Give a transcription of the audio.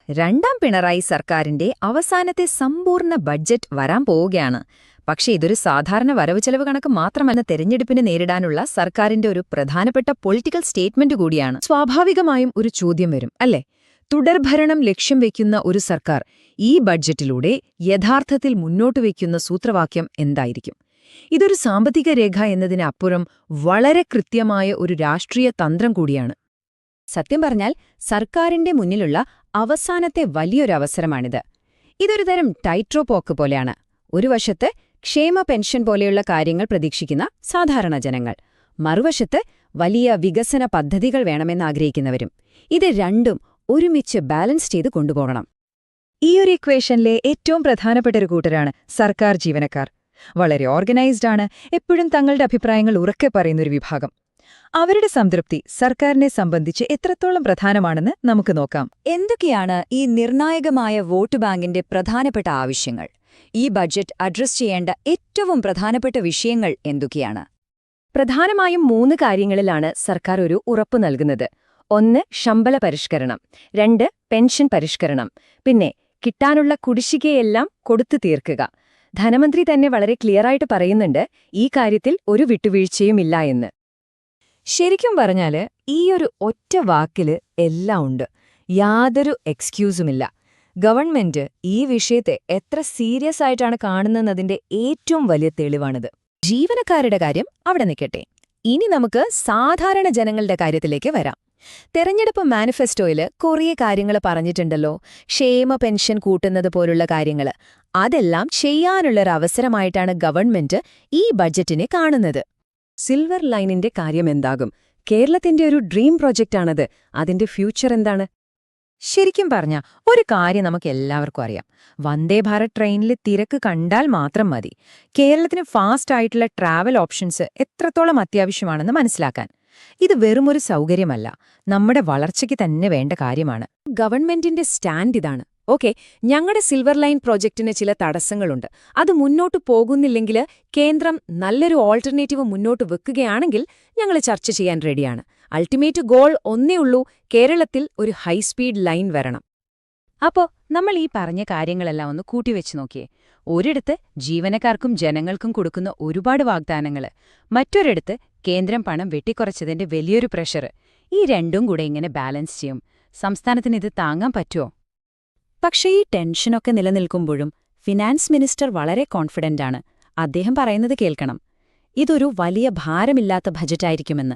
രണ്ടാം പിണറായി സർക്കാരിന്റെ അവസാനത്തെ സമ്പൂർണ്ണ ബഡ്ജറ്റ് വരാൻ പോവുകയാണ്. പക്ഷേ ഇതൊരു സാധാരണ വരവ് ചെലവ് കണക്ക് മാത്രമല്ല, തെരഞ്ഞെടുപ്പിനെ നേരിടാനുള്ള സർക്കാരിന്റെ ഒരു പ്രധാനപ്പെട്ട പൊളിറ്റിക്കൽ സ്റ്റേറ്റ്മെന്റ് കൂടിയാണ്. സ്വാഭാവികമായും ഒരു ചോദ്യം വരും, അല്ലേ? തുടർഭരണം ലക്ഷ്യം വയ്ക്കുന്ന ഒരു സർക്കാർ ഈ ബഡ്ജറ്റിലൂടെ യഥാർത്ഥത്തിൽ മുന്നോട്ട് വയ്ക്കുന്ന സൂത്രവാക്യം എന്തായിരിക്കും? ഇതൊരു സാമ്പത്തിക രേഖ എന്നതിനപ്പുറം വളരെ കൃത്യമായ ഒരു രാഷ്ട്രീയ തന്ത്രം കൂടിയാണ്. സത്യം പറഞ്ഞാൽ സർക്കാരിന്റെ മുന്നിലുള്ള അവസാനത്തെ വലിയൊരവസരമാണിത്. ഇതൊരു തരം ടൈറ്റ് പോക്ക് പോലെയാണ്. ഒരു വശത്ത് ക്ഷേമ പെൻഷൻ പോലെയുള്ള കാര്യങ്ങൾ പ്രതീക്ഷിക്കുന്ന സാധാരണ ജനങ്ങൾ, മറുവശത്ത് വലിയ വികസന പദ്ധതികൾ വേണമെന്നാഗ്രഹിക്കുന്നവരും. ഇത് രണ്ടും ഒരുമിച്ച് ബാലൻസ് ചെയ്ത് കൊണ്ടുപോകണം. ഈയൊരു ഇക്വേഷനിലെ ഏറ്റവും പ്രധാനപ്പെട്ട ഒരു കൂട്ടരാണ് സർക്കാർ ജീവനക്കാർ. വളരെ ഓർഗനൈസ്ഡ് ആണ്, എപ്പോഴും തങ്ങളുടെ അഭിപ്രായങ്ങൾ ഉറക്കെ പറയുന്നൊരു വിഭാഗം. അവരുടെ സംതൃപ്തി സർക്കാരിനെ സംബന്ധിച്ച് എത്രത്തോളം പ്രധാനമാണെന്ന് നമുക്ക് നോക്കാം. എന്തൊക്കെയാണ് ഈ നിർണായകമായ വോട്ട് ബാങ്കിന്റെ പ്രധാനപ്പെട്ട ആവശ്യങ്ങൾ? ഈ ബഡ്ജറ്റ് അഡ്രസ് ചെയ്യേണ്ട ഏറ്റവും പ്രധാനപ്പെട്ട വിഷയങ്ങൾ എന്തൊക്കെയാണ്? പ്രധാനമായും 3 കാര്യങ്ങളിലാണ് സർക്കാർ ഒരു ഉറപ്പ് നൽകുന്നത്. 1 ശമ്പള പരിഷ്കരണം, 2 പെൻഷൻ പരിഷ്കരണം, പിന്നെ കിട്ടാനുള്ള കുടിശ്ശികയെല്ലാം കൊടുത്തു തീർക്കുക. ധനമന്ത്രി തന്നെ വളരെ ക്ലിയറായിട്ട് പറയുന്നുണ്ട്, ഈ കാര്യത്തിൽ ഒരു വിട്ടുവീഴ്ചയുമില്ല എന്ന്. ശരിക്കും പറഞ്ഞാല് ഈയൊരു ഒറ്റ വാക്കില് എല്ലാം ഉണ്ട്. യാതൊരു എക്സ്ക്യൂസുമില്ല. ഗവൺമെന്റ് ഈ വിഷയത്തെ എത്ര സീരിയസ് ആയിട്ടാണ് കാണുന്നതിന്റെ ഏറ്റവും വലിയ തെളിവാണിത്. ജീവനക്കാരുടെ കാര്യം അവിടെ നിൽക്കട്ടെ. ഇനി നമുക്ക് സാധാരണ ജനങ്ങളുടെ കാര്യത്തിലേക്ക് വരാം. തെരഞ്ഞെടുപ്പ് മാനിഫെസ്റ്റോയില് കുറേ കാര്യങ്ങൾ പറഞ്ഞിട്ടുണ്ടല്ലോ. ക്ഷേമ പെൻഷൻ കൂട്ടുന്നത് പോലുള്ള കാര്യങ്ങൾ. അതെല്ലാം ചെയ്യാനുള്ളൊരവസരമായിട്ടാണ് ഗവൺമെന്റ് ഈ ബഡ്ജറ്റിനെ കാണുന്നത്. സിൽവർ ലൈനിന്റെ കാര്യമെന്താകും? കേരളത്തിന്റെ ഒരു ഡ്രീം പ്രോജക്റ്റാണത്. അതിന്റെ ഫ്യൂച്ചർ എന്താണ്? ശരിക്കും പറഞ്ഞ ഒരു കാര്യം നമുക്ക് എല്ലാവർക്കും അറിയാം. വന്ദേ ഭാരത് ട്രെയിനിൽ തിരക്ക് കണ്ടാൽ മാത്രം മതി കേരളത്തിന് ഫാസ്റ്റ് ആയിട്ടുള്ള ട്രാവൽ ഓപ്ഷൻസ് എത്രത്തോളം അത്യാവശ്യമാണെന്ന് മനസ്സിലാക്കാൻ. ഇത് വെറുമൊരു സൗകര്യമല്ല, നമ്മുടെ വളർച്ചയ്ക്ക് തന്നെ വേണ്ട കാര്യമാണ്. ഗവൺമെന്റിന്റെ സ്റ്റാൻഡ് ഇതാണ്. ഓക്കെ, ഞങ്ങളുടെ സിൽവർ ലൈൻ പ്രോജക്റ്റിന് ചില തടസ്സങ്ങളുണ്ട്, അത് മുന്നോട്ടു പോകുന്നില്ലെങ്കിൽ കേന്ദ്രം നല്ലൊരു ഓൾട്ടർനേറ്റീവ് മുന്നോട്ട് വെക്കുകയാണെങ്കിൽ ഞങ്ങൾ ചർച്ച ചെയ്യാൻ റെഡിയാണ്. അൾട്ടിമേറ്റ് ഗോൾ ഒന്നേ ഉള്ളൂ, കേരളത്തിൽ ഒരു ഹൈസ്പീഡ് ലൈൻ വരണം. അപ്പോ നമ്മൾ ഈ പറഞ്ഞ കാര്യങ്ങളെല്ലാം ഒന്ന് കൂട്ടിവെച്ച് നോക്കിയേ. ഒരിടത്ത് ജീവനക്കാർക്കും ജനങ്ങൾക്കും കൊടുക്കുന്ന ഒരുപാട് വാഗ്ദാനങ്ങള്, മറ്റൊരിടത്ത് കേന്ദ്രം പണം വെട്ടിക്കുറച്ചതിന്റെ വലിയൊരു പ്രഷർ. ഈ രണ്ടും കൂടെ എങ്ങനെ ബാലൻസ് ചെയ്യും? സംസ്ഥാനത്തിന് ഇത് താങ്ങാൻ പറ്റുമോ? പക്ഷേ ഈ ടെൻഷനൊക്കെ നിലനിൽക്കുമ്പോഴും ഫിനാൻസ് മിനിസ്റ്റർ വളരെ കോൺഫിഡന്റാണ്. അദ്ദേഹം പറയുന്നത് കേൾക്കണം. ഇതൊരു വലിയ ഭാരമില്ലാത്ത ബജറ്റായിരിക്കുമെന്ന്.